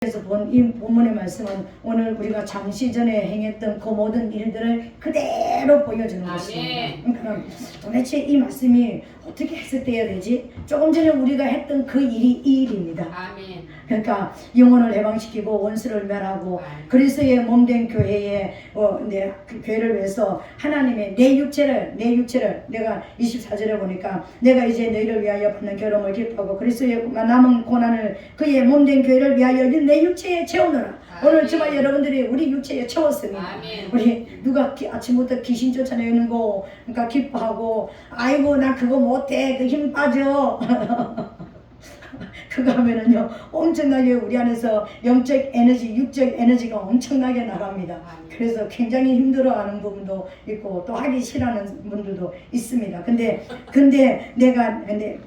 그래서 본 이 본문의 말씀은 오늘 우리가 잠시 전에 행했던 그 모든 일들을 그대로 보여주는 것입니다. 그러니까 도대체 이 말씀이 어떻게 해석되어야 되지? 조금 전에 우리가 했던 그 일이 이 일입니다. 아멘. 그러니까 영혼을 해방시키고 원수를 멸하고 그리스도의 몸된 교회에 그 교회를 위해서 하나님의 내 육체를 내가 24절에 보니까 내가 이제 너희를 위하여 받는 결혼을 기뻐하고 그리스도의 남은 고난을 그의 몸된 교회를 위하여 내 육체에 채우노라. 오늘 정말 여러분들이 우리 육체에 채웠습니다. 아멘. 우리 누가 아침부터 귀신 쫓아내는 거 그러니까 기뻐하고 아이고 나 그거 못해 그 힘 빠져 그거 하면은요 엄청나게 우리 안에서 영적 에너지 육적 에너지가 엄청나게 나갑니다. 그래서 굉장히 힘들어하는 부분도 있고 또 하기 싫어하는 분들도 있습니다. 근데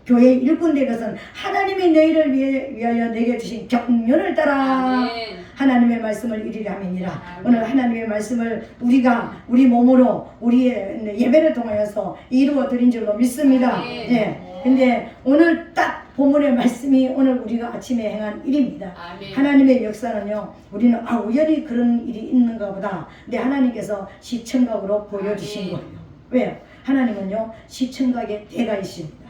교회 일꾼된 것은 하나님이 너희를 위하여 내게 주신 경륜을 따라 하나님의 말씀을 이루려 함이니라. 오늘 하나님의 말씀을 우리가 우리 몸으로 우리의 예배를 통하여서 이루어 드린 줄로 믿습니다. 예. 근데 오늘 딱 본문의 말씀이 오늘 우리가 아침에 행한 일입니다. 아멘. 하나님의 역사는요 우리는 우연히 그런 일이 있는가 보다. 근데 하나님께서 시청각으로 보여주신 거예요. 왜요? 하나님은요 시청각의 대가이십니다.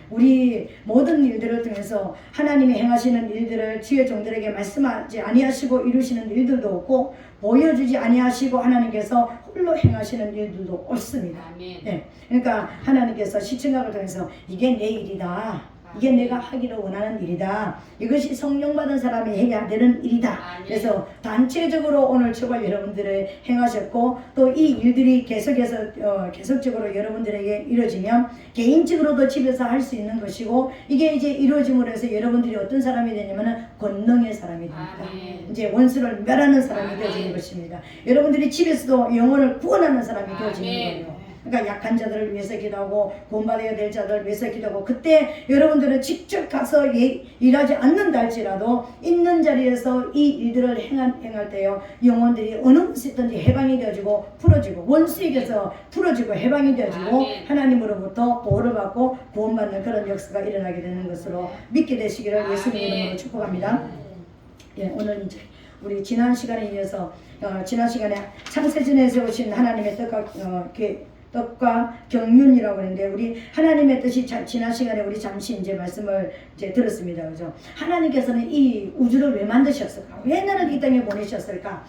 우리 모든 일들을 통해서 하나님이 행하시는 일들을 주의 종들에게 말씀하지 아니하시고 이루시는 일들도 없고 보여주지 아니하시고 하나님께서 홀로 행하시는 일들도 없습니다. 네. 그러니까 하나님께서 시청각을 통해서 이게 내 일이다. 이게 내가 하기를 원하는 일이다. 이것이 성령 받은 사람이 해야 되는 일이다. 그래서 단체적으로 오늘 저와 여러분들을 행하셨고 또 이 일들이 계속적으로 여러분들에게 이루어지면 개인적으로도 집에서 할 수 있는 것이고 이게 이제 이루어짐으로 해서 여러분들이 어떤 사람이 되냐면은 권능의 사람이 됩니다. 이제 원수를 멸하는 사람이 되어지는 것입니다. 여러분들이 집에서도 영혼을 구원하는 사람이 되어지는 거예요. 그러니까 약한 자들을 위해서 기도하고 구원받아야 될 자들을 위해서 기도하고 그때 여러분들은 직접 가서 일하지 않는다 할지라도 있는 자리에서 이 일들을 행할 때요 영혼들이 어느 곳이든지 해방이 되어지고 풀어지고 원수에게서 풀어지고 해방이 되어지고 하나님으로부터 보호를 받고 구원받는 그런 역사가 일어나게 되는 것으로 믿게 되시기를 예수님 이름으로 축복합니다. 예, 오늘 이제 우리 지난 시간에 이어서 지난 시간에 창세전에서 오신 하나님의 떡과 경륜이라고 하는데 우리 하나님의 뜻이 지난 시간에 우리 잠시 이제 말씀을 이제 들었습니다. 그죠? 하나님께서는 이 우주를 왜 만드셨을까? 왜 나를 이 땅에 보내셨을까?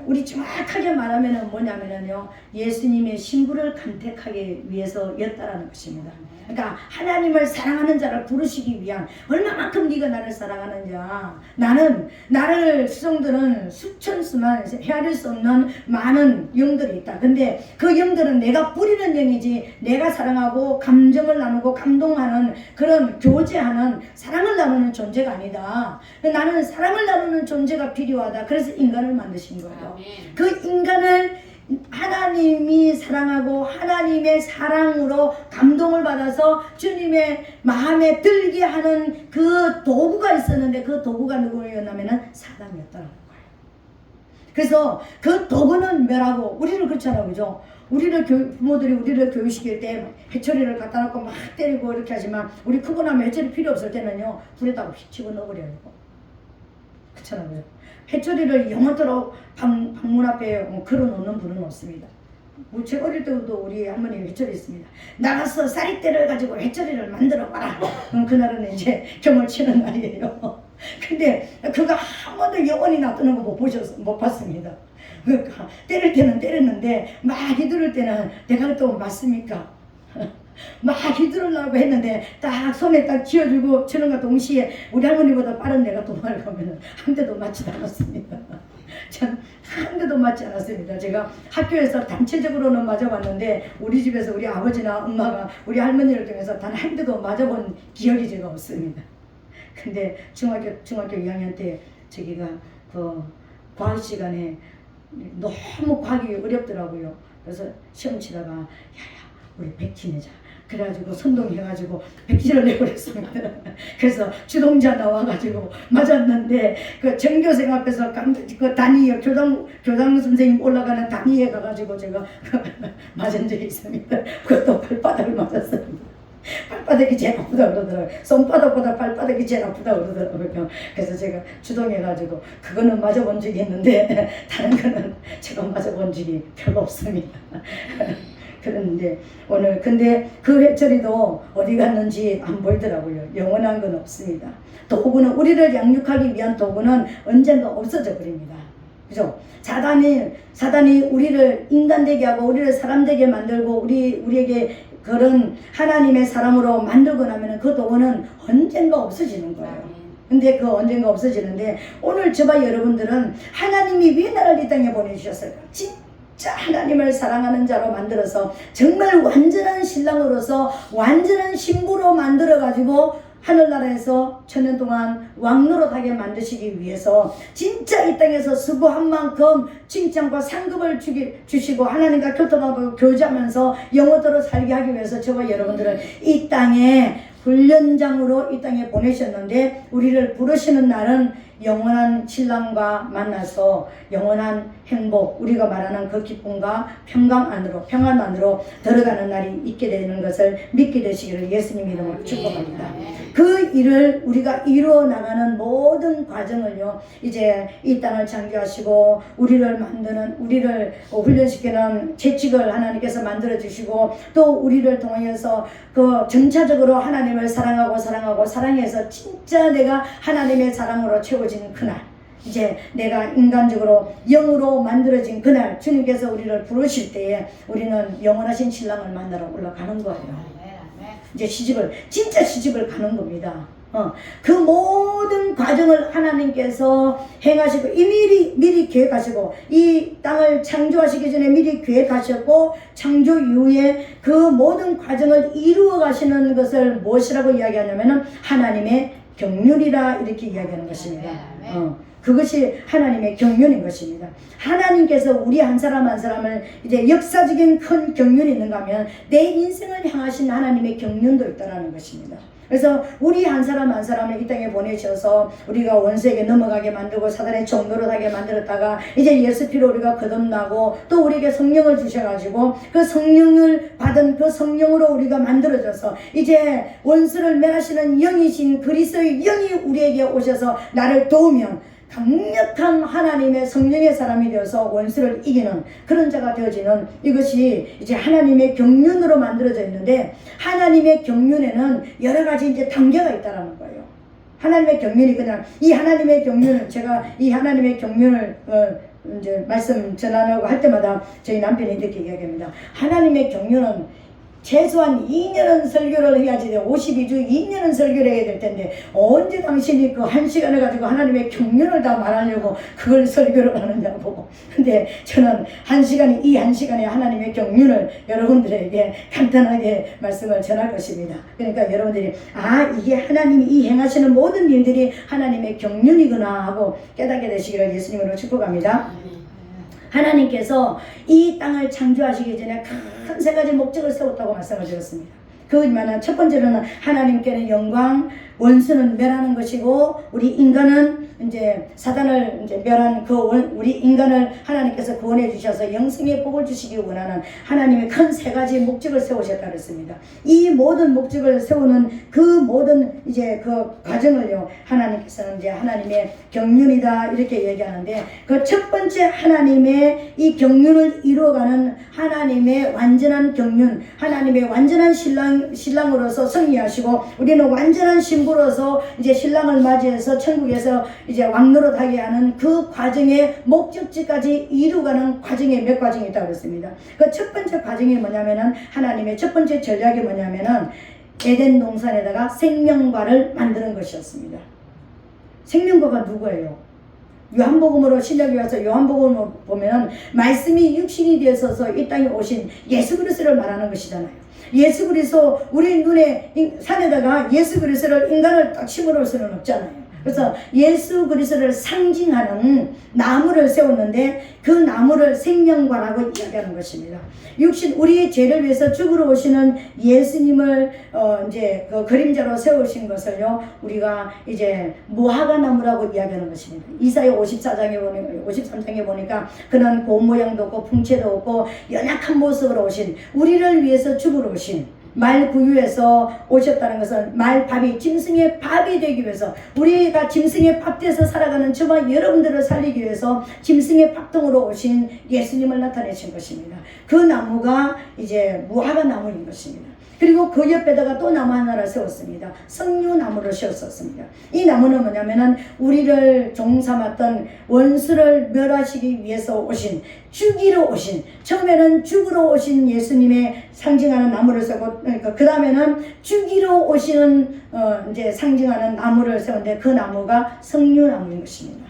우리 정확하게 말하면은 뭐냐면은요 예수님의 신부를 간택하기 위해서였다라는 것입니다. 그러니까 하나님을 사랑하는 자를 부르시기 위한 얼마만큼 네가 나를 사랑하느냐. 나를 수종들은 수천 수만 헤아릴 수 없는 많은 영들이 있다. 근데 그 영들은 내가 뿌리는 영이지 내가 사랑하고 감정을 나누고 감동하는 그런 교제하는 사랑을 나누는 존재가 아니다. 나는 사랑을 나누는 존재가 필요하다. 그래서 인간을 만드신 거예요. 그 인간을 하나님이 사랑하고 하나님의 사랑으로 감동을 받아서 주님의 마음에 들게 하는 그 도구가 있었는데 그 도구가 누구였냐면 사단이었다는 거예요. 그래서 그 도구는 멸하고 우리는 그렇잖아요. 그죠? 부모들이 우리를 교육시킬 때 해초리를 갖다 놓고 막 때리고 이렇게 하지만 우리 크고 나면 해초리 필요 없을 때는요 불에다가 휙 집어넣어버려요. 그렇잖아요. 해초리를 영원토록 방문 앞에 걸어놓는 분은 없습니다. 제가 어릴 때도 우리 할머니 해초리 있습니다. 나가서 쌀이대를 가지고 해초리를 만들어 봐라. 그럼 그날은 이제 경을 치는 날이에요. 근데 그거 한 번도 영원히 놔두는 거 못 봤습니다. 그러니까 때릴 때는 때렸는데 막 휘두를 때는 내가 또 맞습니까? 막 휘두르려고 했는데 딱 손에 딱 쥐어주고 치는과 동시에 우리 할머니보다 빠른 내가 도망을 가면 한 대도 맞지 않았습니다. 전 한 대도 맞지 않았습니다. 제가 학교에서 단체적으로는 맞아봤는데 우리 집에서 우리 아버지나 엄마가 우리 할머니를 통해서 단 한 대도 맞아본 기억이 제가 없습니다. 근데 중학교 2학년 때 저기가 그 과학 시간에 너무 과학이 어렵더라고요. 그래서 시험 치다가 야야 우리 백지 내자. 그래가지고 선동해가지고 백지를 내버렸습니다. 그래서 주동자 나와가지고 맞았는데 그 전교생 앞에서 그 단위에 교장 선생님 올라가는 단위에 가가지고 제가 맞은 적이 있습니다. 그것도 발바닥을 맞았습니다. 발바닥이 제일 아프다 그러더라고요. 손바닥보다 발바닥이 제일 아프다 그러더라고요. 그래서 제가 주동해가지고 그거는 맞아본 적이 있는데 다른 거는 제가 맞아본 적이 별로 없습니다. 그런데 오늘 근데 그 회초리도 어디 갔는지 안 보이더라고요. 영원한 건 없습니다. 도구는 우리를 양육하기 위한 도구는 언젠가 없어져 버립니다. 그죠? 사단이 우리를 인간 되게 하고 우리를 사람 되게 만들고 우리에게 그런 하나님의 사람으로 만들고 나면 그 도구는 언젠가 없어지는 거예요. 근데 그 언젠가 없어지는데 오늘 저와 여러분들은 하나님이 왜 나를 이 땅에 보내주셨을까? 진짜 하나님을 사랑하는 자로 만들어서 정말 완전한 신랑으로서 완전한 신부로 만들어가지고 하늘나라에서 천년 동안 왕노릇하게 만드시기 위해서 진짜 이 땅에서 수고한 만큼 칭찬과 상급을 주시고 하나님과 교통하고 교제하면서 영원토록 살게 하기 위해서 저와 여러분들을 이 땅에 훈련장으로 이 땅에 보내셨는데 우리를 부르시는 날은 영원한 신랑과 만나서 영원한 행복, 우리가 말하는 그 기쁨과 평강 안으로 들어가는 날이 있게 되는 것을 믿게 되시기를 예수님 이름으로 축복합니다. 그 일을 우리가 이루어 나가는 모든 과정을요, 이제 이 땅을 창조하시고 우리를 훈련시키는 채찍을 하나님께서 만들어 주시고 또 우리를 통하여서 그 전차적으로 하나님을 사랑해서 진짜 내가 하나님의 사랑으로 채워지는 그날, 이제 내가 인간적으로 영으로 만들어진 그날 주님께서 우리를 부르실 때에 우리는 영원하신 신랑을 만나러 올라가는 거예요. 이제 진짜 시집을 가는 겁니다. 그 모든 과정을 하나님께서 행하시고 미리 계획하시고 이 땅을 창조하시기 전에 미리 계획하셨고 창조 이후에 그 모든 과정을 이루어 가시는 것을 무엇이라고 이야기하냐면은 하나님의 경륜이라 이렇게 이야기하는 것입니다. 그것이 하나님의 경륜인 것입니다. 하나님께서 우리 한 사람 한 사람을 이제 역사적인 큰 경륜이 있는가 하면 내 인생을 향하신 하나님의 경륜도 있다는 것입니다. 그래서 우리 한 사람 한 사람을 이 땅에 보내셔서 우리가 원수에게 넘어가게 만들고 사단의 종노릇하게 만들었다가 이제 예수 피로 우리가 거듭나고 또 우리에게 성령을 주셔가지고 그 성령을 받은 그 성령으로 우리가 만들어져서 이제 원수를 멸하시는 영이신 그리스도의 영이 우리에게 오셔서 나를 도우면 강력한 하나님의 성령의 사람이 되어서 원수를 이기는 그런 자가 되어지는 이것이 이제 하나님의 경륜으로 만들어져 있는데 하나님의 경륜에는 여러 가지 이제 단계가 있다라는 거예요. 하나님의 경륜이 그냥 이 하나님의 경륜을 제가 이 하나님의 경륜을 이제 말씀 전하려고 할 때마다 저희 남편이 이렇게 이야기합니다. 하나님의 경륜은 최소한 2년은 설교를 해야지 52주 2년은 설교를 해야 될 텐데 언제 당신이 그 1시간을 가지고 하나님의 경륜을 다 말하려고 그걸 설교를 하느냐고. 근데 저는 이 1시간에 하나님의 경륜을 여러분들에게 간단하게 말씀을 전할 것입니다. 그러니까 여러분들이 이게 하나님이 이 행하시는 모든 일들이 하나님의 경륜이구나 하고 깨닫게 되시기를 예수님으로 축복합니다. 하나님께서 이 땅을 창조하시기 전에 큰 세 가지 목적을 세웠다고 말씀을 드렸습니다. 그것만은 첫 번째로는 하나님께는 영광, 원수는 멸하는 것이고 우리 인간은 이제 사단을 이제 멸한 우리 인간을 하나님께서 구원해 주셔서 영생의 복을 주시기 원하는 하나님의 큰 세 가지 목적을 세우셨다 그랬습니다. 이 모든 목적을 세우는 그 모든 이제 그 과정을요 하나님께서는 이제 하나님의 경륜이다 이렇게 얘기하는데 그 첫 번째 하나님의 이 경륜을 이루어가는 하나님의 완전한 경륜, 하나님의 완전한 신랑으로서 승리하시고 우리는 완전한 신부로서 이제 신랑을 맞이해서 천국에서 이제 왕노릇하게 하는 그 과정의 목적지까지 이루어가는 과정에 몇 과정이 있다고 그랬습니다. 그 첫 번째 과정이 뭐냐면은 하나님의 첫 번째 전략이 뭐냐면은 에덴 동산에다가 생명과를 만드는 것이었습니다. 생명과가 누구예요? 요한복음으로 신약에 와서 요한복음을 보면은 말씀이 육신이 되어서 이 땅에 오신 예수 그리스도를 말하는 것이잖아요. 예수 그리스도 우리 눈에 산에다가 예수 그리스도를 인간을 딱 심어놓을 수는 없잖아요. 그래서 예수 그리스도를 상징하는 나무를 세웠는데 그 나무를 생명과라고 이야기하는 것입니다. 육신 우리의 죄를 위해서 죽으러 오시는 예수님을 이제 그 그림자로 세우신 것을요 우리가 이제 무화과 나무라고 이야기하는 것입니다. 이사야 53장에 보니까 그는 곰 모양도 없고 풍채도 없고 연약한 모습으로 오신 우리를 위해서 죽으러 오신 말 구유에서 오셨다는 것은 말밥이 짐승의 밥이 되기 위해서, 우리가 짐승의 밥 돼서 살아가는 저와 여러분들을 살리기 위해서 짐승의 밥통으로 오신 예수님을 나타내신 것입니다. 그 나무가 이제 무화과 나무인 것입니다. 그리고 그 옆에다가 또 나무 하나를 세웠습니다. 석류나무를 세웠었습니다. 이 나무는 뭐냐면은 우리를 종삼았던 원수를 멸하시기 위해서 오신, 죽이러 오신, 처음에는 죽으러 오신 예수님의 상징하는 나무를 세우고, 그 다음에는 죽이러 오시는 이제 상징하는 나무를 세웠는데, 그 나무가 석류나무인 것입니다.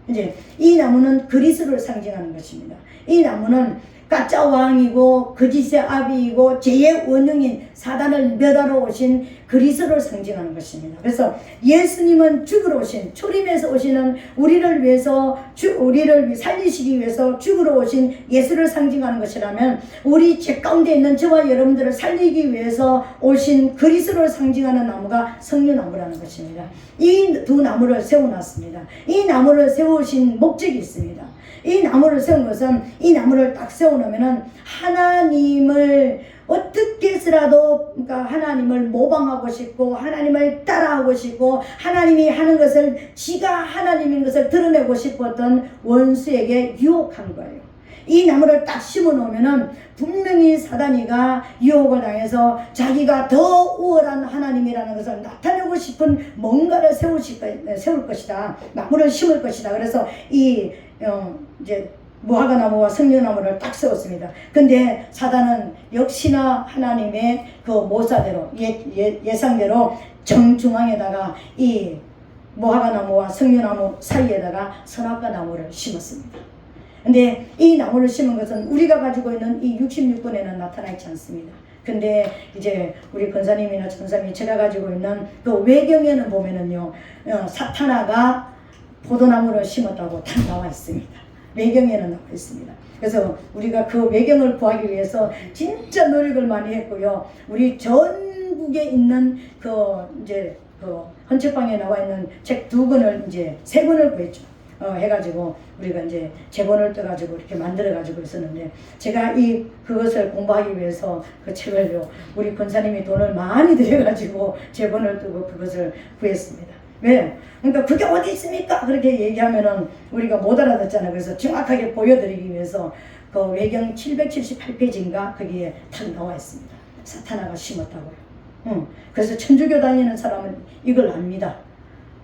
이제 이 나무는 그리스도를 상징하는 것입니다. 이 나무는 가짜 왕이고 거짓의 아비이고 죄의 원흉인 사단을 멸하러 오신 그리스도를 상징하는 것입니다. 그래서 예수님은 죽으러 오신, 초림에서 오시는 우리를 위해서, 우리를 살리시기 위해서 죽으러 오신 예수를 상징하는 것이라면, 우리 죄 가운데 있는 저와 여러분들을 살리기 위해서 오신 그리스도를 상징하는 나무가 석류나무라는 것입니다. 이 두 나무를 세워놨습니다. 이 나무를 세우신 목적이 있습니다. 이 나무를 세운 것은, 이 나무를 딱 세워놓으면은 하나님을 어떻게 해서라도, 그러니까 하나님을 모방하고 싶고 하나님을 따라하고 싶고 하나님이 하는 것을, 지가 하나님인 것을 드러내고 싶었던 원수에게 유혹한 거예요. 이 나무를 딱 심어 놓으면은 분명히 사단이가 유혹을 당해서 자기가 더 우월한 하나님이라는 것을 나타내고 싶은 뭔가를 세울 것이다. 나무를 심을 것이다. 그래서 이제 무화과 나무와 석류나무를 딱 세웠습니다. 근데 사단은 역시나 하나님의 그 모사대로, 예상대로 정중앙에다가 이 무화과 나무와 석류나무 사이에다가 선악과 나무를 심었습니다. 근데 이 나무를 심은 것은 우리가 가지고 있는 이 66권에는 나타나 있지 않습니다. 근데 이제 우리 권사님이나 전사님이 제가 가지고 있는 그 외경에는 보면은요, 사탄아가 포도나무를 심었다고 다 나와 있습니다. 외경에는 나와 있습니다. 그래서 우리가 그 외경을 구하기 위해서 진짜 노력을 많이 했고요. 우리 전국에 있는 이제 헌책방에 나와 있는 책 2권을 이제 3권을 구했죠. 해가지고 우리가 이제 제본을 떠가지고 이렇게 만들어가지고 있었는데, 제가 그것을 공부하기 위해서 그 책을요, 우리 권사님이 돈을 많이 들여가지고 제본을 뜨고 그것을 구했습니다. 왜? 그러니까 그게 어디 있습니까? 그렇게 얘기하면은 우리가 못 알아듣잖아요. 그래서 정확하게 보여드리기 위해서 그 외경 778페이지인가 거기에 탁 나와 있습니다. 사탄아가 심었다고요. 그래서 천주교 다니는 사람은 이걸 압니다.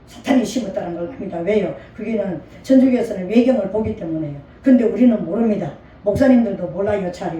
사탄이 심었다는 걸 압니다. 왜요? 그게는 천주교에서는 외경을 보기 때문에요. 근데 우리는 모릅니다. 목사님들도 몰라요, 차려.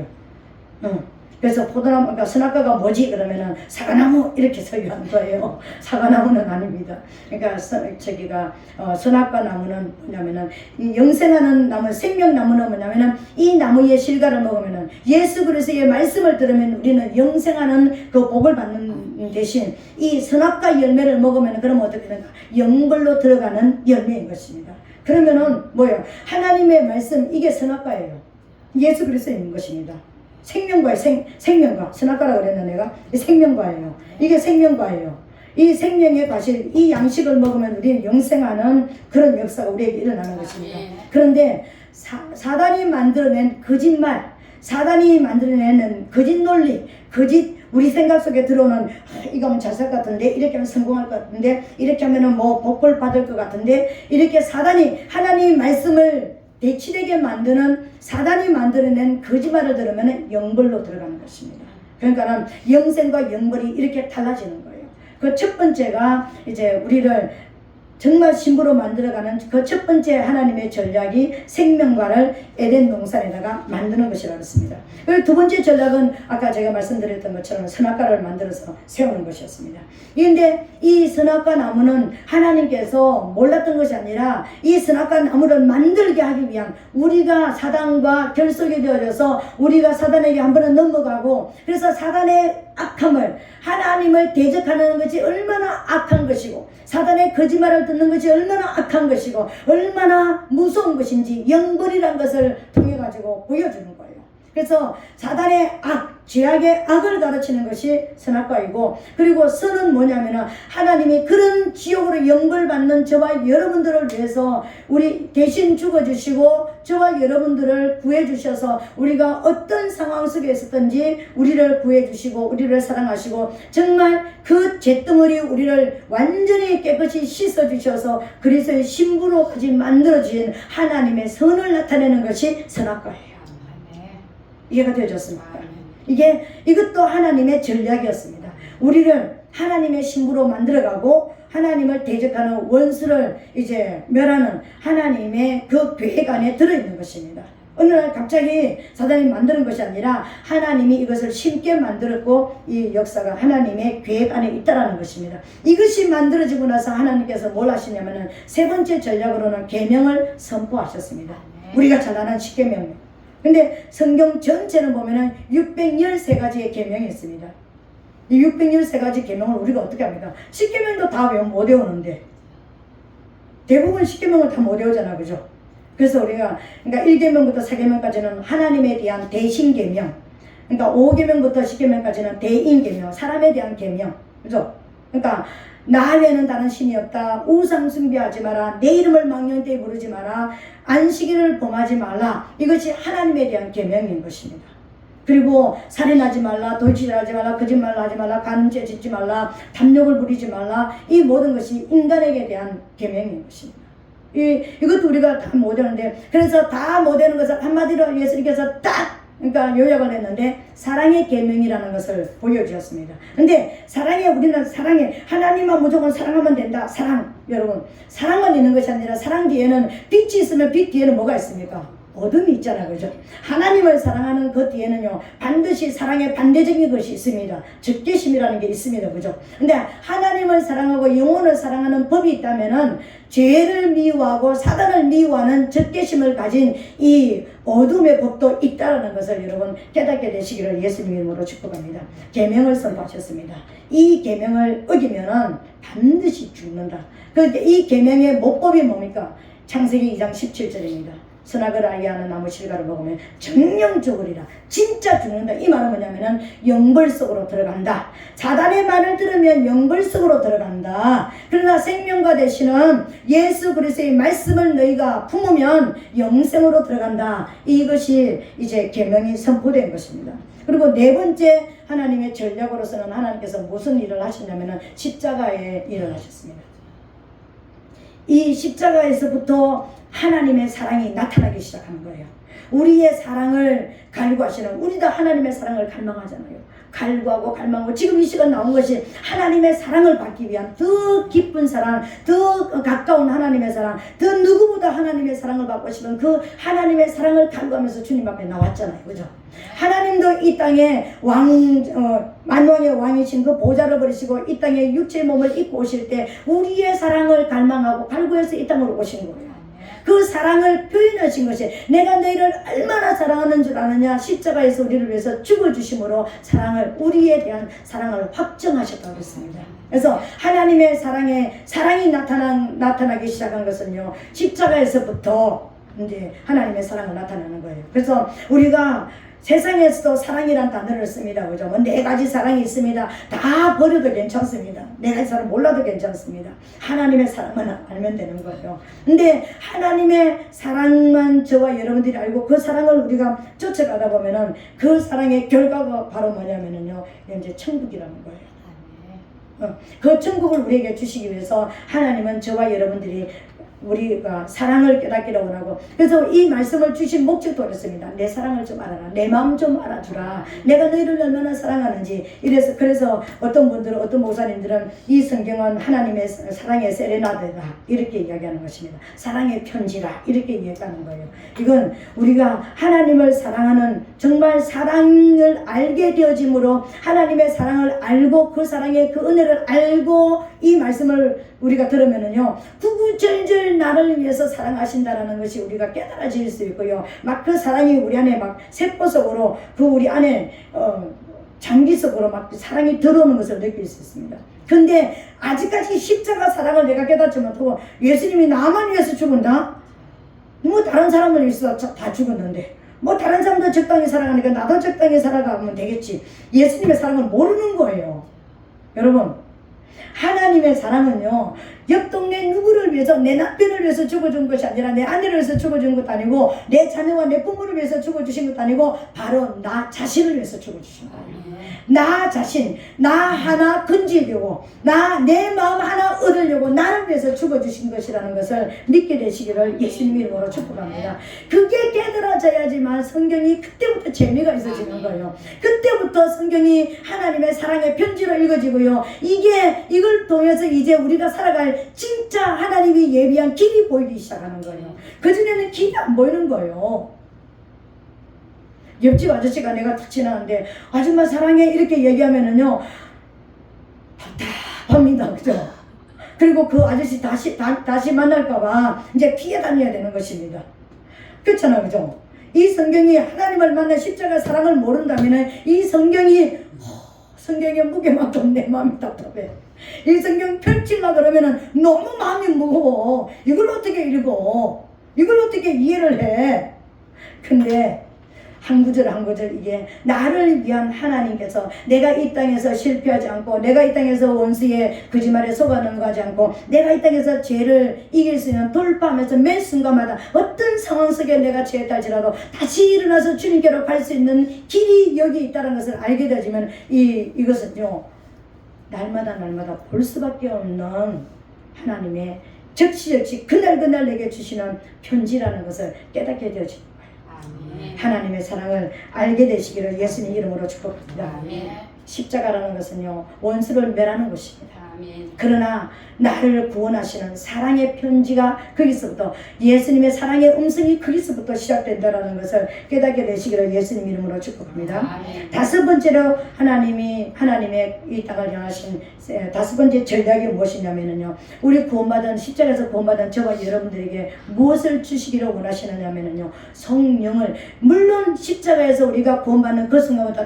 그래서 포도나무, 그러니까 선악과가 뭐지? 그러면은 사과나무 이렇게 설교하는 거예요. 사과나무는 아닙니다. 그러니까 선악과 나무는 뭐냐면은, 이 영생하는 나무, 생명나무는 뭐냐면은, 이 나무의 실과를 먹으면은, 예수 그리스도의 말씀을 들으면 우리는 영생하는 그 복을 받는 대신, 이 선악과 열매를 먹으면 그러면 어떻게 되는가? 영벌로 들어가는 열매인 것입니다. 그러면은 뭐예요? 하나님의 말씀, 이게 선악과예요. 예수 그리스도에 있는 것입니다. 생명과예요. 생명과. 선악과라고 그랬나 내가? 생명과예요. 이게 생명과예요. 이 생명의 과실, 이 양식을 먹으면 우리는 영생하는 그런 역사가 우리에게 일어나는 것입니다. 그런데 사단이 만들어낸 거짓말, 사단이 만들어내는 거짓 논리, 우리 생각 속에 들어오는, 이거 하면 잘 살 것 같은데, 이렇게 하면 성공할 것 같은데, 이렇게 하면 뭐 복을 받을 것 같은데, 이렇게 사단이 하나님의 말씀을 대치되게 만드는, 사단이 만들어낸 거짓말을 들으면 영벌로 들어가는 것입니다. 그러니까 영생과 영벌이 이렇게 달라지는 거예요. 그 첫 번째가 이제 우리를 정말 신부로 만들어가는 그 첫 번째 하나님의 전략이 생명과를 에덴 동산에다가 만드는 것이라고 했습니다. 그리고 두 번째 전략은 아까 제가 말씀드렸던 것처럼 선악과를 만들어서 세우는 것이었습니다. 그런데 이 선악과 나무는 하나님께서 몰랐던 것이 아니라, 이 선악과 나무를 만들게 하기 위한, 우리가 사단과 결속이 되어져서 우리가 사단에게 한 번은 넘어가고, 그래서 사단의 악함을, 하나님을 대적하는 것이 얼마나 악한 것이고, 사단의 거짓말을 듣는 것이 얼마나 악한 것이고 얼마나 무서운 것인지 영벌이라는 것을 통해 가지고 보여주는 거예요. 그래서 사단의 악, 죄악의 악을 가르치는 것이 선악과이고, 그리고 선은 뭐냐면은 하나님이 그런 지옥으로 연결받는 저와 여러분들을 위해서 우리 대신 죽어주시고 저와 여러분들을 구해주셔서 우리가 어떤 상황 속에 있었든지 우리를 구해주시고 우리를 사랑하시고 정말 그 죄덩어리 우리를 완전히 깨끗이 씻어주셔서 그리스도의 신부로까지 만들어진 하나님의 선을 나타내는 것이 선악과예요. 이해가 되어졌습니까? 이것도 하나님의 전략이었습니다. 우리를 하나님의 신부로 만들어가고 하나님을 대적하는 원수를 이제 멸하는 하나님의 그 계획 안에 들어있는 것입니다. 어느 날 갑자기 사단이 만드는 것이 아니라 하나님이 이것을 심게 만들었고 이 역사가 하나님의 계획 안에 있다라는 것입니다. 이것이 만들어지고 나서 하나님께서 뭘 하시냐면은 세 번째 전략으로는 계명을 선포하셨습니다. 우리가 잘 아는 십계명. 근데 성경 전체는 보면은 613가지의 계명이 있습니다. 이 613가지 계명을 우리가 어떻게 합니까? 십계명도 다 못 외우는데 대부분 십계명을 다 못 외우잖아, 그죠? 그래서 우리가 그러니까 1계명부터 4계명까지는 하나님에 대한 대신 계명, 그러니까 5계명부터 10계명까지는 대인 계명, 사람에 대한 계명, 그죠? 그러니까 나 외에는 다른 신이 없다. 우상 숭배하지 마라. 내 이름을 망령되이 부르지 마라. 안식일을 범하지 말라. 이것이 하나님에 대한 계명인 것입니다. 그리고 살인하지 말라, 돌질하지 말라, 거짓말하지 말라, 간음죄 짓지 말라, 탐욕을 부리지 말라. 이 모든 것이 인간에게 대한 계명인 것입니다. 이것도 우리가 다 못하는데, 그래서 다 못하는 것을 한마디로 예수님께서 딱 그러니까 요약을 했는데 사랑의 계명이라는 것을 보여주었습니다. 근데 우리는 사랑해 하나님만 무조건 사랑하면 된다. 사랑, 여러분, 사랑만 있는 것이 아니라 사랑 뒤에는 빛이 있으면 빛 뒤에는 뭐가 있습니까? 어둠이 있잖아요, 그죠? 하나님을 사랑하는 그 뒤에는요 반드시 사랑의 반대적인 것이 있습니다. 적개심이라는 게 있습니다, 그죠? 근데 하나님을 사랑하고 영혼을 사랑하는 법이 있다면은 죄를 미워하고 사단을 미워하는 적개심을 가진 이 어둠의 법도 있다는 것을 여러분 깨닫게 되시기를 예수님 이름으로 축복합니다. 계명을 선포하셨습니다. 이 계명을 어기면은 반드시 죽는다. 그러니까 이 계명의 모법이 뭡니까? 창세기 2장 17절입니다. 선악을 알게 하는 나무 실과를 먹으면 정령적으리라. 진짜 죽는다. 이 말은 뭐냐면은 영벌 속으로 들어간다. 사단의 말을 들으면 영벌 속으로 들어간다. 그러나 생명과 되시는 예수 그리스도의 말씀을 너희가 품으면 영생으로 들어간다. 이것이 이제 계명이 선포된 것입니다. 그리고 네 번째 하나님의 전략으로서는 하나님께서 무슨 일을 하셨냐면은 십자가에 일을 하셨습니다. 이 십자가에서부터 하나님의 사랑이 나타나기 시작하는 거예요. 우리의 사랑을 갈구하시는, 우리도 하나님의 사랑을 갈망하잖아요. 갈구하고 갈망하고 지금 이 시간 나온 것이 하나님의 사랑을 받기 위한 더 깊은 사랑, 더 가까운 하나님의 사랑, 더 누구보다 하나님의 사랑을 받고 싶은 그 하나님의 사랑을 갈구하면서 주님 앞에 나왔잖아요, 그죠? 하나님도 이 땅에 만왕의 왕이신 그 보좌를 버리시고 이 땅에 육체의 몸을 입고 오실 때 우리의 사랑을 갈망하고 갈구해서 이 땅으로 오신 거예요. 그 사랑을 표현하신 것이 내가 너희를 얼마나 사랑하는 줄 아느냐. 십자가에서 우리를 위해서 죽어주심으로 우리에 대한 사랑을 확정하셨다고 했습니다. 그래서 하나님의 사랑이 나타나기 시작한 것은요 십자가에서부터 이제 하나님의 사랑을 나타내는 거예요. 그래서 우리가 세상에서도 사랑이란 단어를 씁니다. 그죠? 뭐 네 가지 사랑이 있습니다. 다 버려도 괜찮습니다. 네 가지 사랑 몰라도 괜찮습니다. 하나님의 사랑만 알면 되는 거예요. 근데 하나님의 사랑만 저와 여러분들이 알고 그 사랑을 우리가 쫓아가다 보면은 그 사랑의 결과가 바로 뭐냐면은요, 이제 천국이라는 거예요. 그 천국을 우리에게 주시기 위해서 하나님은 저와 여러분들이 우리가 사랑을 깨닫기를 원하고, 그래서 이 말씀을 주신 목적도 그렇습니다. 내 사랑을 좀 알아라. 내 마음 좀 알아주라. 내가 너희를 얼마나 사랑하는지. 그래서 어떤 분들은, 어떤 목사님들은 이 성경은 하나님의 사랑의 세레나데다 이렇게 이야기하는 것입니다. 사랑의 편지라 이렇게 이야기하는 거예요. 이건 우리가 하나님을 사랑하는, 정말 사랑을 알게 되어짐으로 하나님의 사랑을 알고 그 사랑의 그 은혜를 알고 이 말씀을 우리가 들으면은요 구구절절 나를 위해서 사랑하신다라는 것이 우리가 깨달아질 수 있고요, 막 그 사랑이 우리 안에 막 세포속으로 그 우리 안에 장기 속으로 막 사랑이 들어오는 것을 느낄 수 있습니다. 근데 아직까지 십자가 사랑을 내가 깨닫지 못하고 예수님이 나만 위해서 죽은다? 뭐 다른 사람을 위해서 다 죽었는데 뭐 다른 사람도 적당히 살아가니까 나도 적당히 살아가면 되겠지. 예수님의 사랑을 모르는 거예요. 여러분, 하나님의 사랑은요, 옆 동네 누구를 위해서, 내 남편을 위해서 죽어준 것이 아니라, 내 아내를 위해서 죽어준 것도 아니고, 내 자녀와 내 부모를 위해서 죽어주신 것도 아니고, 바로 나 자신을 위해서 죽어주신 거예요. 나 자신, 나 하나 건지려고, 내 마음 하나 얻으려고 나를 위해서 죽어주신 것이라는 것을 믿게 되시기를 예수님 이름으로 축복합니다. 그게 깨달아져야지만 성경이 그때부터 재미가 있어지는 거예요. 그때부터 성경이 하나님의 사랑의 편지로 읽어지고요. 이걸 통해서 이제 우리가 살아갈 진짜 하나님이 예비한 길이 보이기 시작하는 거예요. 그전에는 길이 안 보이는 거예요. 옆집 아저씨가 내가 탁 지나는데 아줌마 사랑해 이렇게 얘기하면은요 답답합니다. 그죠? 그리고 그 아저씨 다시 만날까봐 이제 피해 다녀야 되는 것입니다. 그렇잖아요. 그죠? 이 성경이 하나님을 만나 십자가 사랑을 모른다면은 이 성경의 무게만큼 내 마음이 답답해. 이 성경 펼치려고 그러면은 너무 마음이 무거워. 이걸 어떻게 읽어? 이걸 어떻게 이해를 해? 근데 한 구절 한 구절 이게 나를 위한 하나님께서 내가 이 땅에서 실패하지 않고, 내가 이 땅에서 원수의 거짓말에 속아 넘어가지 않고, 내가 이 땅에서 죄를 이길 수 있는 돌파하면서 매 순간마다 어떤 상황 속에 내가 처했할지라도 다시 일어나서 주님께로 갈 수 있는 길이 여기 있다는 것을 알게 되지만 이것은요 날마다 볼 수밖에 없는 하나님의 적시 그날 내게 주시는 편지라는 것을 깨닫게 되어집니다. 하나님의 사랑을 알게 되시기를 예수님 이름으로 축복합니다. 십자가라는 것은요 원수를 멸하는 것입니다. 그러나 나를 구원하시는 사랑의 편지가 거기서부터, 예수님의 사랑의 음성이 거기서부터 시작된다는 것을 깨닫게 되시기를 예수님 이름으로 축복합니다. 다섯 번째로 하나님의 이 땅을 향하신 다섯 번째 전략이 무엇이냐면요, 우리 구원받은, 십자가에서 구원받은 저와 여러분들에게 무엇을 주시기를 원하시느냐면요, 성령을, 물론 십자가에서 우리가 구원받는 그 순간부터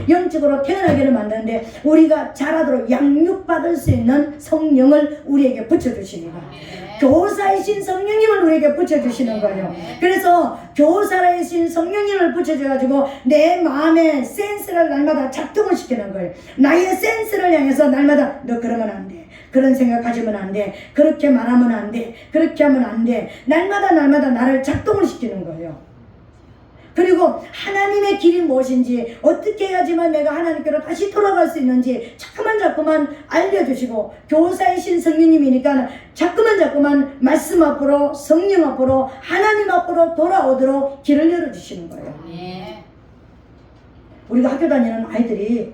영적으로 태어나기를 만드는데 우리가 자라도록 양육받을 수 있는 성령을 우리에게 붙여주십니다. 교사이신 성령님을 우리에게 붙여주시는 거예요. 그래서 교사이신 성령님을 붙여줘가지고 내 마음의 센스를 날마다 작동을 시키는 거예요. 나의 센스를 향해서 날마다 너 그러면 안 돼, 그런 생각하시면 안 돼, 그렇게 말하면 안 돼, 그렇게 하면 안 돼, 날마다 나를 작동을 시키는 거예요. 그리고 하나님의 길이 무엇인지, 어떻게 해야지만 내가 하나님께로 다시 돌아갈 수 있는지 자꾸만 알려주시고, 교사이신 성령님이니까 자꾸만 말씀 앞으로, 성령 앞으로, 하나님 앞으로 돌아오도록 길을 열어주시는 거예요. 우리가 학교 다니는 아이들이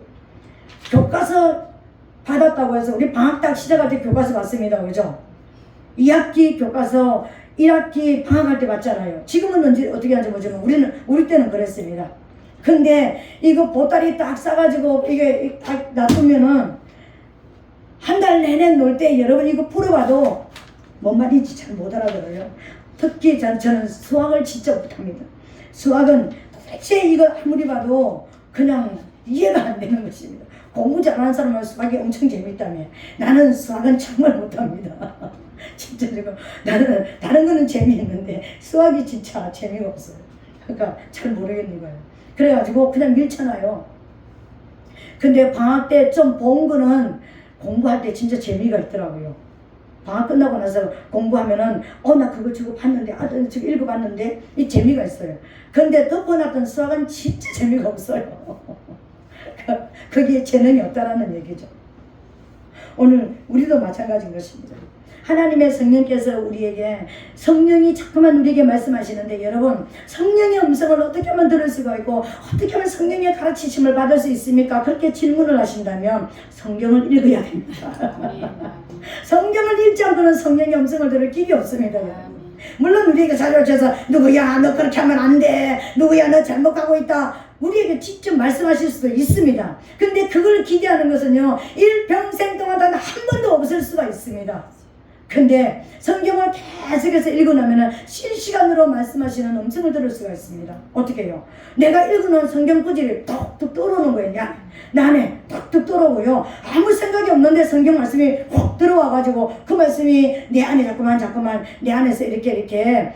교과서 받았다고 해서, 우리 방학 딱 시작할 때 교과서 받습니다. 그죠? 2학기 교과서 1학기 방학할 때 받잖아요. 지금은 어떻게 하는지 모르지만 우리 때는 그랬습니다. 근데 이거 보따리 딱 싸가지고 이게 딱 놔두면은 한 달 내내 놀 때 여러분 이거 풀어봐도 뭔 말인지 잘 못 알아들어요. 특히 저는 수학을 진짜 못합니다. 수학은 도대체 이거 아무리 봐도 그냥 이해가 안 되는 것입니다. 공부 잘하는 사람은 수학이 엄청 재밌다며. 나는 수학은 정말 못합니다. 진짜 나는 다른 거는 재미있는데 수학이 진짜 재미가 없어요. 그러니까 잘 모르겠는 거예요. 그래가지고 그냥 밀쳐놔요. 근데 방학 때 좀 본 거는 공부할 때 진짜 재미가 있더라고요. 방학 끝나고 나서 공부하면은 나 그거 저거 봤는데, 저거 읽어봤는데, 이 재미가 있어요. 근데 덮어놨던 수학은 진짜 재미가 없어요. 거기에 재능이 없다라는 얘기죠. 오늘 우리도 마찬가지인 것입니다. 하나님의 성령께서 우리에게, 성령이 자꾸만 우리에게 말씀하시는데, 여러분 성령의 음성을 어떻게 하면 들을 수가 있고 어떻게 하면 성령의 가르치심을 받을 수 있습니까? 그렇게 질문을 하신다면 성경을 읽어야 됩니다. 성경을 읽지 않고는 성령의 음성을 들을 길이 없습니다. 물론 우리에게 자료주셔서 누구야 너 그렇게 하면 안 돼, 누구야 너 잘못 가고 있다, 우리에게 직접 말씀하실 수도 있습니다. 근데 그걸 기대하는 것은요 일평생 동안 단 한 번도 없을 수가 있습니다. 근데 성경을 계속해서 읽어나면 실시간으로 말씀하시는 음성을 들을 수가 있습니다. 어떻게 해요? 내가 읽어놓은 성경 구절이 툭툭 떠오르는 거예요. 내 안에 툭툭 떠오르고요. 아무 생각이 없는데 성경 말씀이 확 들어와가지고 그 말씀이 내 안에 자꾸만 내 안에서 이렇게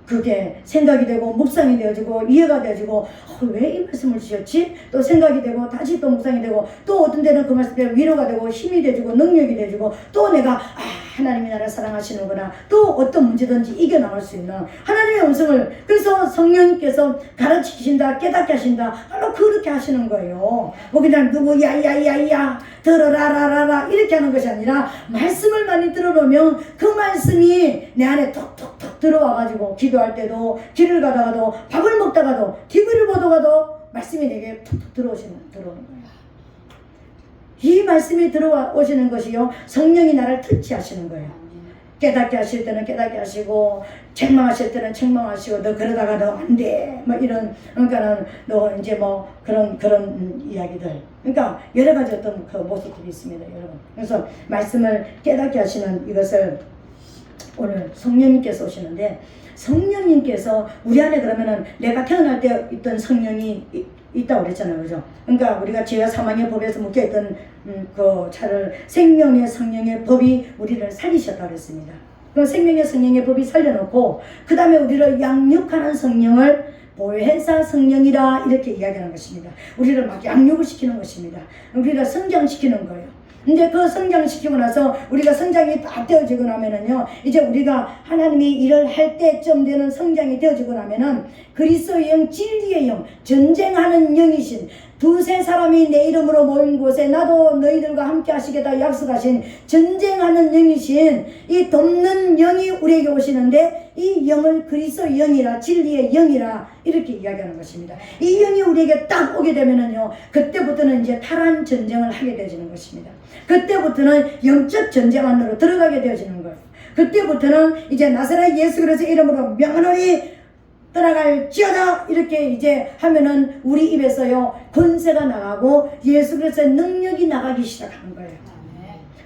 그게 생각이 되고 묵상이 되어지고 이해가 되어지고 왜 이 말씀을 주셨지? 또 생각이 되고 다시 또 묵상이 되고 또 어떤 데는 그 말씀 때문에 위로가 되고 힘이 되어지고 능력이 되어지고 또 내가 하나님이 나를 사랑하시는구나, 또 어떤 문제든지 이겨나갈 수 있는 하나님의 음성을, 그래서 성령님께서 가르치신다, 깨닫게 하신다, 바로 그렇게 하시는 거예요. 뭐 그냥 누구 야야야야 들어라라라라 이렇게 하는 것이 아니라 말씀을 많이 들어놓으면 그 말씀이 내 안에 톡톡톡 들어와가지고 기도할 때도, 길을 가다가도, 밥을 먹다가도, TV를 보다가도 말씀이 내게 툭툭 들어오는 거예요. 이 말씀이 들어오시는 것이요, 성령이 나를 터치하시는 거예요. 깨닫게 하실 때는 깨닫게 하시고, 책망하실 때는 책망하시고, 너 그러다가 너 안 돼, 뭐 이런, 그러니까는 너 이제 뭐 그런 이야기들, 그러니까 여러 가지 어떤 그 모습들이 있습니다, 여러분. 그래서 말씀을 깨닫게 하시는 이것을 오늘 성령님께서 오시는데, 성령님께서 우리 안에 그러면은 내가 태어날 때 있던 성령이 있다고 그랬잖아요, 그죠? 그러니까 우리가 죄와 사망의 법에서 묶여있던 그 차를 생명의 성령의 법이 우리를 살리셨다고 그랬습니다. 그 생명의 성령의 법이 살려놓고 그 다음에 우리를 양육하는 성령을 보혜사 성령이라 이렇게 이야기하는 것입니다. 우리를 막 양육을 시키는 것입니다. 우리를 성장시키는 거예요. 근데 그 성장시키고 나서 우리가 성장이 다 되어지고 나면은요, 이제 우리가 하나님이 일을 할 때쯤 되는 성장이 되어지고 나면은 그리스도의 영, 진리의 영, 전쟁하는 영이신, 두세 사람이 내 이름으로 모인 곳에 나도 너희들과 함께 하시겠다 약속하신 전쟁하는 영이신 이 돕는 영이 우리에게 오시는데, 이 영을 그리스도의 영이라, 진리의 영이라 이렇게 이야기하는 것입니다. 이 영이 우리에게 딱 오게 되면은요, 그때부터는 이제 탈환 전쟁을 하게 되어지는 것입니다. 그때부터는 영적 전쟁 안으로 들어가게 되어지는 거예요. 그때부터는 이제 나사렛 예수 그리스도의 이름으로 명하노니 떠나갈지어다 이렇게 이제 하면은 우리 입에서요 권세가 나가고 예수 그리스도의 능력이 나가기 시작하는 거예요.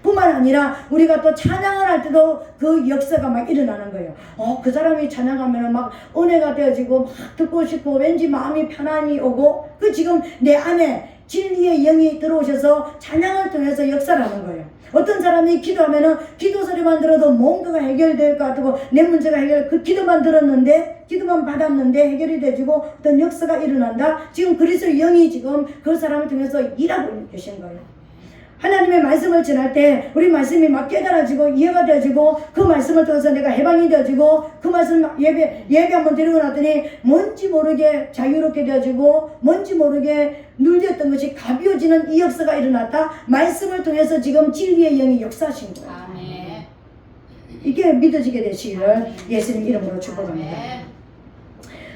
뿐만 아니라 우리가 또 찬양을 할 때도 그 역사가 막 일어나는 거예요. 그 사람이 찬양하면 막 은혜가 되어지고 막 듣고 싶고 왠지 마음이 편안히 오고, 그 지금 내 안에 진리의 영이 들어오셔서 찬양을 통해서 역사를 하는 거예요. 어떤 사람이 기도하면은 기도 소리만 들어도 뭔가가 해결될 것 같고, 내 문제가 그 기도만 들었는데, 기도만 받았는데 해결이 되지고 어떤 역사가 일어난다. 지금 그리스도의 영이 지금 그 사람을 통해서 일하고 계신 거예요. 하나님의 말씀을 전할 때 우리 말씀이 막 깨달아지고 이해가 되어지고, 그 말씀을 통해서 내가 해방이 되어지고, 그 말씀 예배 한번 드리고 났더니 뭔지 모르게 자유롭게 되어지고, 뭔지 모르게 눌렸던 것이 가벼워지는 이 역사가 일어났다. 말씀을 통해서 지금 진리의 영이 역사하신 거예요. 아멘. 이게 믿어지게 되시기를 예수님 이름으로 축복합니다.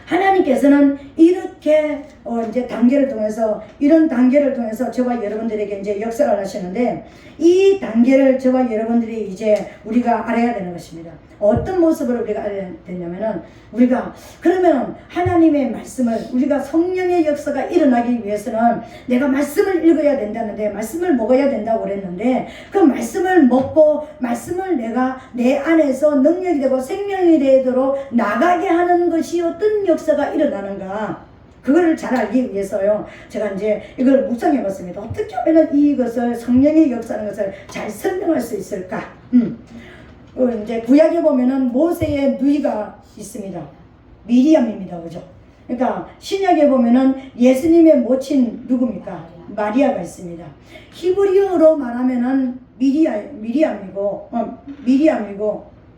하나님께서는 이렇게 이제 단계를 통해서, 이런 단계를 통해서 저와 여러분들에게 이제 역사를 하시는데, 이 단계를 저와 여러분들이 이제 우리가 알아야 되는 것입니다. 어떤 모습을 우리가 알아야 되냐면은, 우리가 그러면 하나님의 말씀을, 우리가 성령의 역사가 일어나기 위해서는 내가 말씀을 읽어야 된다는데, 말씀을 먹어야 된다고 그랬는데, 그 말씀을 먹고 말씀을 내가 내 안에서 능력이 되고 생명이 되도록 나가게 하는 것이 어떤 역사가 일어나는가, 그거를 잘 알기 위해서요, 제가 이제 이걸 묵상해 봤습니다. 어떻게 하면 이것을, 성령의 역사하는 것을 잘 설명할 수 있을까? 이제 구약에 보면은 모세의 누이가 있습니다. 미리암입니다. 그죠? 그러니까 신약에 보면은 예수님의 모친 누굽니까? 마리아가 있습니다. 히브리어로 말하면은 미리암이고,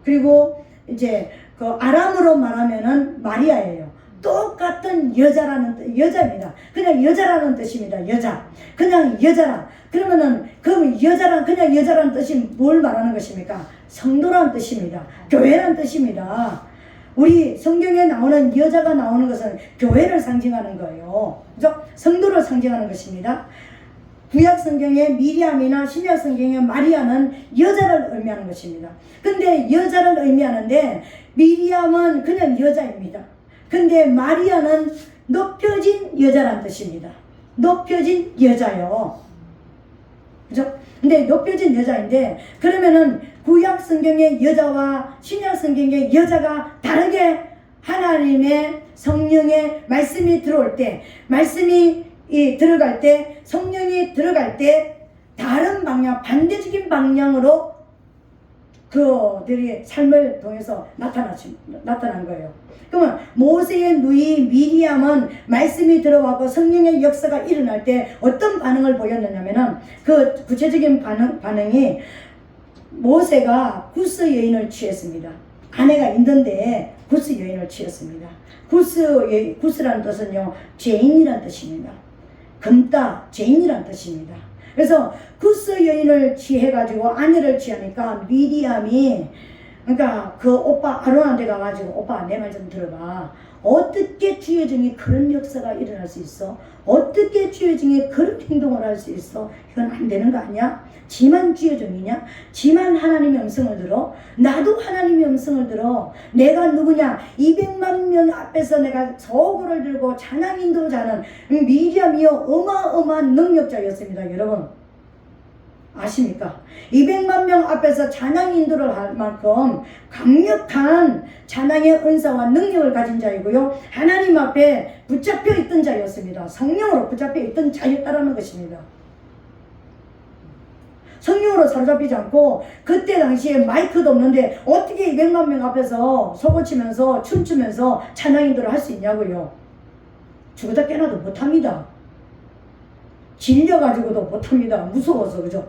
그리고 이제 그 아람으로 말하면은 마리아예요. 똑같은 여자입니다. 그냥 여자라는 뜻입니다. 여자. 그냥 여자라. 그러면은 그 여자란, 그냥 여자라는 뜻이 뭘 말하는 것입니까? 성도라는 뜻입니다. 교회라는 뜻입니다. 우리 성경에 나오는 여자가 나오는 것은 교회를 상징하는 거예요. 그죠? 성도를 상징하는 것입니다. 구약 성경의 미리암이나 신약 성경의 마리아는 여자를 의미하는 것입니다. 근데 여자를 의미하는데, 미리암은 그냥 여자입니다. 근데 마리아는 높여진 여자란 뜻입니다. 높여진 여자요. 그죠? 근데 높여진 여자인데, 그러면은 구약 성경의 여자와 신약 성경의 여자가 다르게 하나님의 성령의 말씀이 들어올 때, 말씀이 들어갈 때, 성령이 들어갈 때 다른 방향, 반대적인 방향으로 그들이 삶을 통해서 나타난 거예요. 그러면 모세의 누이 미리암은 말씀이 들어가고 성령의 역사가 일어날 때 어떤 반응을 보였느냐면은 그 구체적인 반응이 모세가 구스 여인을 취했습니다. 아내가 있는데 구스 여인을 취했습니다. 구스라는 뜻은요, 죄인이란 뜻입니다. 금따, 죄인이란 뜻입니다. 그래서 구스 여인을 취해가지고 아내를 취하니까 미리암이, 그러니까 그 오빠 아론한테 가가지고, 오빠 내 말 좀 들어봐. 어떻게 주의 중에 그런 역사가 일어날 수 있어? 어떻게 주의 중에 그런 행동을 할 수 있어? 이건 안 되는 거 아니야? 지만 주의 종이냐? 지만 하나님의 음성을 들어? 나도 하나님의 음성을 들어. 내가 누구냐? 200만 명 앞에서 내가 저고를 들고 찬양 인도자는 미리암이요, 어마어마한 능력자였습니다. 여러분 아십니까? 200만 명 앞에서 찬양 인도를 할 만큼 강력한 찬양의 은사와 능력을 가진 자이고요, 하나님 앞에 붙잡혀 있던 자였습니다. 성령으로 붙잡혀 있던 자였다라는 것입니다. 성령으로 사로잡히지 않고, 그때 당시에 마이크도 없는데 어떻게 200만 명 앞에서 소고치면서 춤추면서 찬양 인도를 할 수 있냐고요. 죽었다 깨나도 못합니다. 질려가지고도 못합니다. 무서워서. 그죠?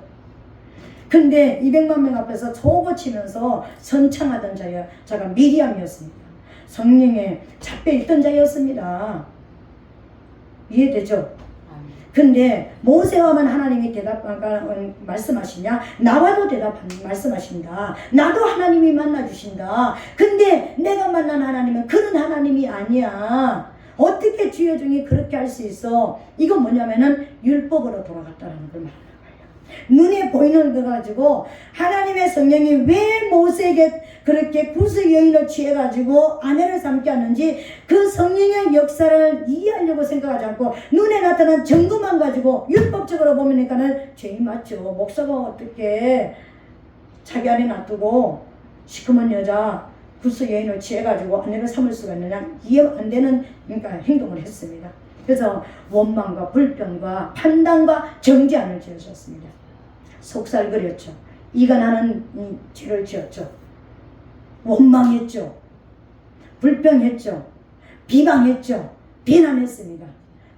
근데 200만 명 앞에서 소고치면서 선창하던 자가 미리암이었습니다. 성령에 잡혀있던 자였습니다. 이해되죠? 근데 모세와만 하나님이 말씀하시냐? 나와도 말씀하신다. 나도 하나님이 만나주신다. 근데 내가 만난 하나님은 그런 하나님이 아니야. 어떻게 주의 종이 그렇게 할 수 있어? 이건 뭐냐면은 율법으로 돌아갔다라는 걸 말하는 거예요. 눈에 보이는 거 가지고 하나님의 성령이 왜 모세에게 그렇게 구스 여인을 취해가지고 아내를 삼게 하는지, 그 성령의 역사를 이해하려고 생각하지 않고 눈에 나타난 증거만 가지고 율법적으로 보면은 죄인 맞죠. 목사가 어떻게 자기 아내 놔두고 시커먼 여자 구스 여인을 취해가지고 아내를 삼을 수가 있느냐, 이해 안 되는 행동을 했습니다. 그래서 원망과 불평과 판단과 정죄안을 지으셨습니다. 속살거렸죠. 이가 나는 죄를 지었죠. 원망했죠. 불평했죠. 비방했죠. 비난했습니다.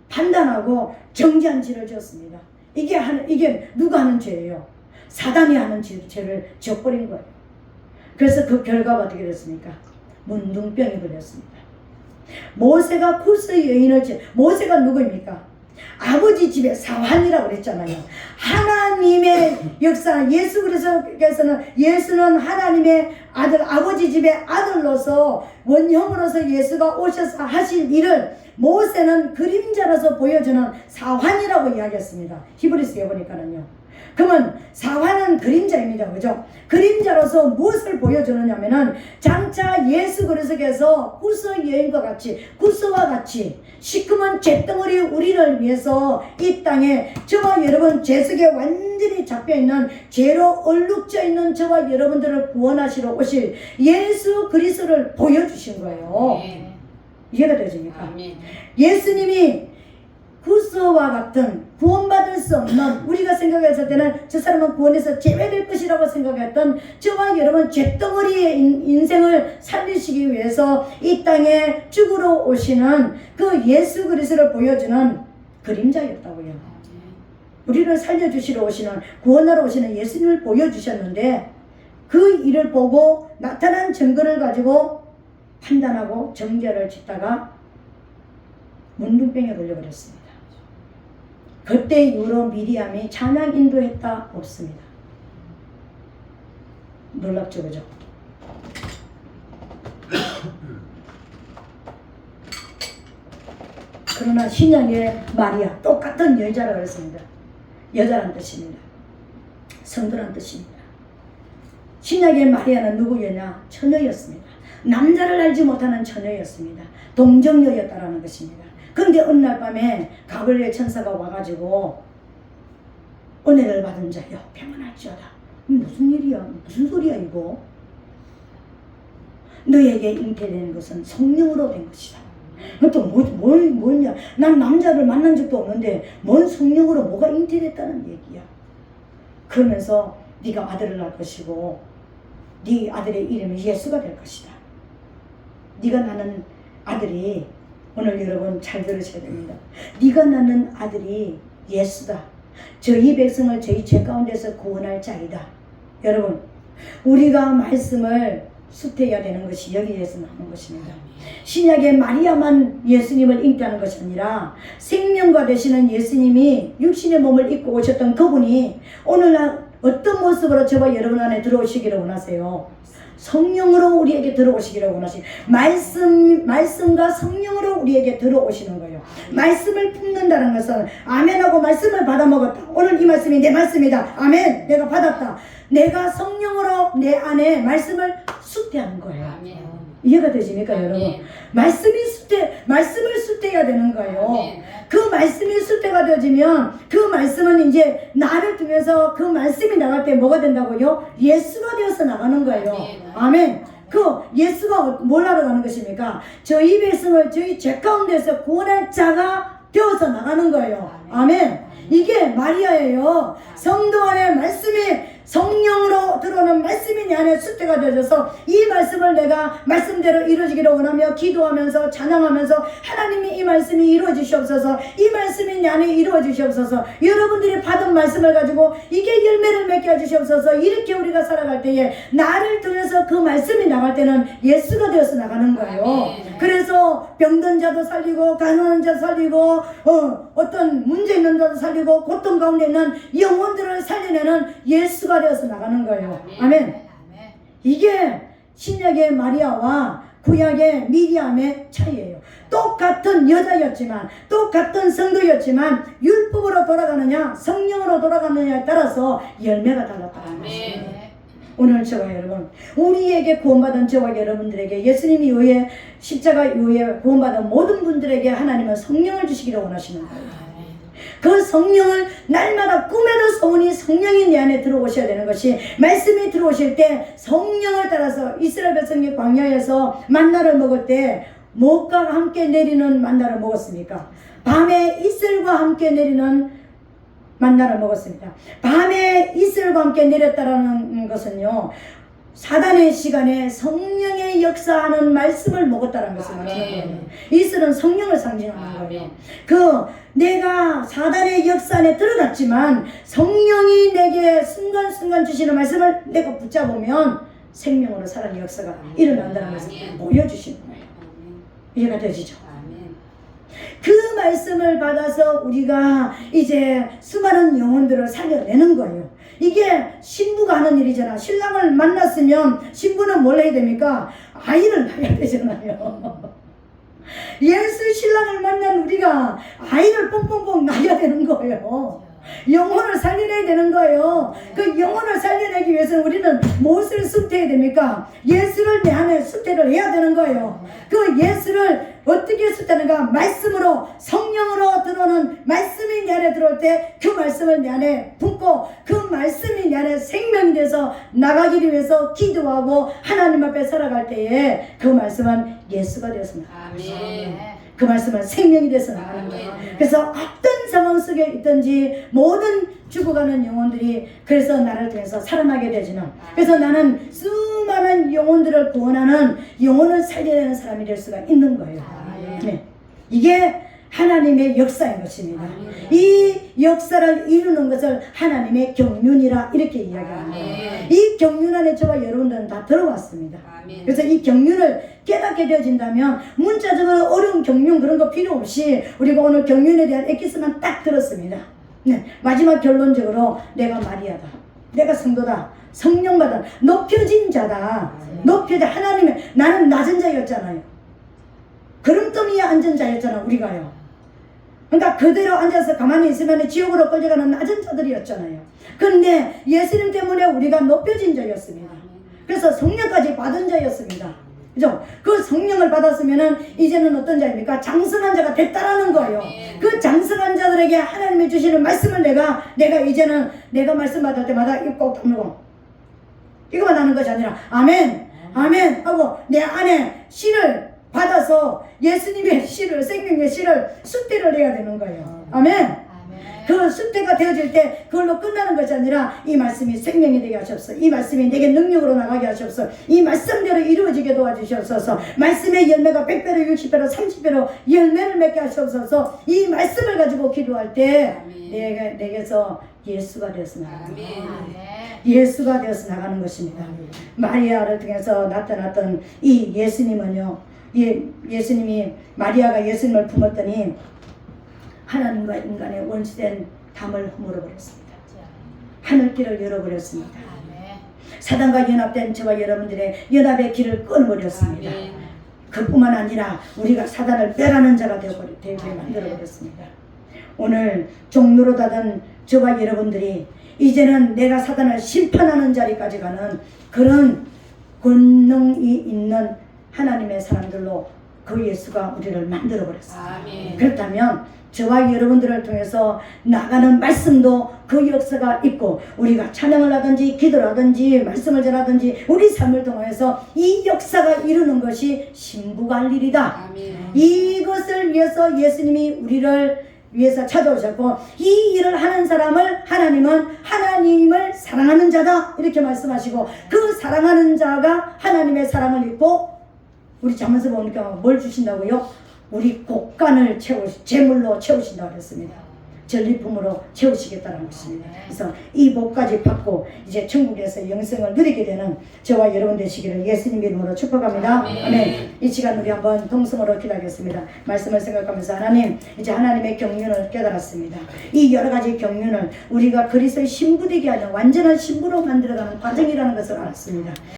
판단하고 정죄한 죄를 지었습니다. 이게 누가 하는 죄예요? 사단이 하는 죄를 지어버린 거예요. 그래서 그 결과가 어떻게 됐습니까? 문둥병이 걸렸습니다. 모세가 구스 여인을 모세가 누구입니까? 아버지 집에 사환이라고 그랬잖아요. 하나님의 역사, 예수 그리스도께서는, 예수는 하나님의 아들, 아버지 집의 아들로서 원형으로서 예수가 오셔서 하실 일을 모세는 그림자로서 보여주는 사환이라고 이야기했습니다. 히브리서에 보니까는요. 그러면 사환은 그림자입니다. 그죠? 그림자로서 무엇을 보여주느냐면은, 장차 예수 그리스도께서 구스 여인과 같이, 구스와 같이 시커먼 잿덩어리 우리를 위해서 이 땅에 저와 여러분, 죄 속에 완전히 잡혀있는, 죄로 얼룩져 있는 저와 여러분들을 구원하시러 오실 예수 그리스도를 보여주신 거예요. 아멘. 이해가 되십니까? 아멘. 예수님이 구스와 같은 구원받을 수 없는, 우리가 생각했을 때는 저 사람은 구원해서 제외될 것이라고 생각했던 저와 여러분 잿덩어리의 인생을 살리시기 위해서 이 땅에 죽으러 오시는 그 예수 그리스도를 보여주는 그림자였다고요. 우리를 살려주시러 오시는, 구원하러 오시는 예수님을 보여주셨는데, 그 일을 보고 나타난 증거를 가지고 판단하고 정죄를 짓다가 문둥병에 걸려버렸습니다. 그때 이후로 미리암이 찬양 인도했다? 없습니다. 놀랍죠, 그죠? 그러나 신약의 마리아, 똑같은 여자라고 했습니다. 여자란 뜻입니다. 성도란 뜻입니다. 신약의 마리아는 누구였냐? 처녀였습니다. 남자를 알지 못하는 처녀였습니다. 동정녀였다라는 것입니다. 그런데 어느 날 밤에 가브리엘 천사가 와가지고 은혜를 받은 자여 평안할지어다. 무슨 일이야? 무슨 소리야 이거? 너에게 잉태되는 것은 성령으로 된 것이다. 또 뭐냐? 난 남자를 만난 적도 없는데 뭔 성령으로 뭐가 잉태됐다는 얘기야. 그러면서 네가 아들을 낳을 것이고 네 아들의 이름이 예수가 될 것이다. 네가 낳는 아들이, 오늘 여러분 잘 들으셔야 됩니다. 네가 낳는 아들이 예수다. 저희 백성을 저희 죄 가운데서 구원할 자이다. 여러분, 우리가 말씀을 숫대야 되는 것이 여기에서 나오는 것입니다. 신약의 마리아만 예수님을 인기하는 것이 아니라 생명과 되시는 예수님이 육신의 몸을 입고 오셨던 그분이 오늘날 어떤 모습으로 저와 여러분 안에 들어오시기를 원하세요? 성령으로 우리에게 들어오시기를 원하시고, 말씀과 성령으로 우리에게 들어오시는 거예요. 말씀을 품는다는 것은 아멘하고 말씀을 받아 먹었다. 오늘 이 말씀이 내 말씀이다. 아멘. 내가 받았다. 내가 성령으로 내 안에 말씀을 숫대하는 거예요. 아멘. 이해가 되십니까, 여러분? 말씀을 숫대야 되는 거예요. 그 말씀이 숫대가 되어지면 그 말씀은 이제 나를 통해서 그 말씀이 나갈 때 뭐가 된다고요? 예수가 되어서 나가는 거예요. 아멘. 그 예수가 뭘 하러 가는 것입니까? 저희 백성을 저희 죄 가운데서 구원할 자가 되어서 나가는 거예요. 아멘. 이게 마리아예요. 성도 안에 말씀이 성령으로 들어오는 말씀이 내 안에 숫대가 되어져서 이 말씀을 내가 말씀대로 이루어지기를 원하며 기도하면서 찬양하면서 하나님이 이 말씀이 이루어지시옵소서, 이 말씀이 내 안에 이루어지시옵소서, 여러분들이 받은 말씀을 가지고 이게 열매를 맺게 해주시옵소서. 이렇게 우리가 살아갈 때에 나를 통해서 그 말씀이 나갈 때는 예수가 되어서 나가는 거예요. 그래서 병든 자도 살리고 가난한 자 살리고 어떤 문제 있는 자도 살리고 고통 가운데 있는 영혼들을 살려내는 예수가 되어서 나가는 거예요. 아멘. 이게 신약의 마리아와 구약의 미리암의 차이예요. 똑같은 여자였지만, 똑같은 성도였지만 율법으로 돌아가느냐 성령으로 돌아가느냐에 따라서 열매가 달랐다는 것입니다. 오늘 저와 여러분, 우리에게 구원받은 저와 여러분들에게, 예수님 이후에 십자가 이후에 구원받은 모든 분들에게 하나님은 성령을 주시기를 원하시는 거예요. 그 성령을 날마다 꿈에도 소원이 성령이 내 안에 들어오셔야 되는 것이, 말씀이 들어오실 때 성령을 따라서 이스라엘 백성이 광야에서 만나를 먹을 때 무엇과 함께 내리는 만나를 먹었습니까? 밤에 이슬과 함께 내리는 만나를 먹었습니다. 밤에 이슬과 함께 내렸다라는 것은요, 사단의 시간에 성령의 역사하는 말씀을 먹었다는 것을 말하는 거예요. 이슬은 성령을 상징하는 거예요. 내가 사단의 역사 안에 들어갔지만 성령이 내게 순간순간 주시는 말씀을 내가 붙잡으면 생명으로 사는 역사가 일어난다는 것을 보여주시는 거예요. 이해가 되시죠? 그 말씀을 받아서 우리가 이제 수많은 영혼들을 살려내는 거예요. 이게 신부가 하는 일이잖아. 신랑을 만났으면 신부는 뭘 해야 됩니까? 아이를 낳아야 되잖아요. 예수 신랑을 만난 우리가 아이를 뽕뽕뽕 낳아야 되는 거예요. 영혼을 살려내야 되는 거예요. 그 영혼을 살려내기 위해서는 우리는 무엇을 숫대해야 됩니까? 예수를 내 안에 숫대를 해야 되는 거예요. 그 예수를 어떻게 숫대하는가? 말씀으로, 성령으로 들어오는 말씀이 내 안에 들어올 때 그 말씀을 내 안에 품고 그 말씀이 내 안에 생명이 돼서 나가기를 위해서 기도하고 하나님 앞에 살아갈 때에 그 말씀은 예수가 되어서 나갑니다. 그 말씀은 생명이 돼서 나가는 거예요. 그래서 어떤 상황 속에 있든지 모든 죽어가는 영혼들이 그래서 나를 통해서 살아나게 되지는, 그래서 나는 수많은 영혼들을 구원하는, 영혼을 살려내는 사람이 될 수가 있는 거예요. 네. 이게 하나님의 역사인 것입니다. 이 역사를 이루는 것을 하나님의 경륜이라 이렇게 이야기합니다. 이 경륜 안에 저와 여러분들은 다 들어왔습니다. 그래서 이 경륜을 깨닫게 되어진다면 문자적으로 어려운 경륜 그런 거 필요 없이 우리가 오늘 경륜에 대한 엑기스만 딱 들었습니다. 네. 마지막 결론적으로 내가 마리아다, 내가 성도다, 성령받아 높여진 자다. 높여진 하나님의, 나는 낮은 자였잖아요. 구름더미에 앉은 자였잖아 우리가요. 그러니까 그대로 앉아서 가만히 있으면 지옥으로 끌려가는 낮은 자들이었잖아요. 그런데 예수님 때문에 우리가 높여진 자였습니다. 그래서 성령까지 받은 자였습니다. 그죠? 그 성령을 받았으면은 이제는 어떤 자입니까? 장성한 자가 됐다라는 거예요. 그 장성한 자들에게 하나님이 주시는 말씀을 내가 이제는 내가 말씀 받을 때마다 입 꼭 다물고 이거만 하는 것이 아니라 아멘 아멘 하고 내 안에 씨를 받아서 예수님의 씨를, 생명의 씨를 숫대를 해야 되는 거예요. 아멘. 그 습대가 되어질 때 그걸로 끝나는 것이 아니라 이 말씀이 생명이 되게 하시옵소서. 이 말씀이 내게 능력으로 나가게 하시옵소서. 이 말씀대로 이루어지게 도와주시옵소서. 말씀의 열매가 100배로 60배로 30배로 열매를 맺게 하시옵소서. 이 말씀을 가지고 기도할 때 내게서 예수가 되어서 나가는 예수가 되어서 나가는 것입니다. 마리아를 통해서 나타났던 이 예수님은요, 예수님이 마리아가 예수님을 품었더니 하나님과 인간의 원수된 담을 허물어 버렸습니다. 하늘길을 열어버렸습니다. 사단과 연합된 저와 여러분들의 연합의 길을 끊어버렸습니다. 그뿐만 아니라 우리가 사단을 멸하는 자가 되게 만들어버렸습니다. 오늘 종로로 닫은 저와 여러분들이 이제는 내가 사단을 심판하는 자리까지 가는 그런 권능이 있는 하나님의 사람들로 그 예수가 우리를 만들어버렸습니다. 그렇다면 저와 여러분들을 통해서 나가는 말씀도 그 역사가 있고, 우리가 찬양을 하든지 기도를 하든지 말씀을 전하든지 우리 삶을 통해서 이 역사가 이루는 것이 신부가 할 일이다. 이것을 위해서 예수님이 우리를 위해서 찾아오셨고, 이 일을 하는 사람을 하나님은 하나님을 사랑하는 자다 이렇게 말씀하시고, 그 사랑하는 자가 하나님의 사랑을 입고, 우리 잠언서 보니까 뭘 주신다고요? 우리 곡간을 제물로 채우신다고 그랬습니다. 전리품으로 채우시겠다는 것입니다. 그래서 이 복까지 받고 이제 천국에서 영생을 누리게 되는 저와 여러분 되시기를 예수님 이름으로 축복합니다. 아멘. 이 시간 우리 한번 동성으로 기도하겠습니다. 말씀을 생각하면서 하나님, 이제 하나님의 경륜을 깨달았습니다. 이 여러 가지 경륜을 우리가 그리스도의 신부 되게 하는 완전한 신부로 만들어가는 과정이라는 것을 알았습니다.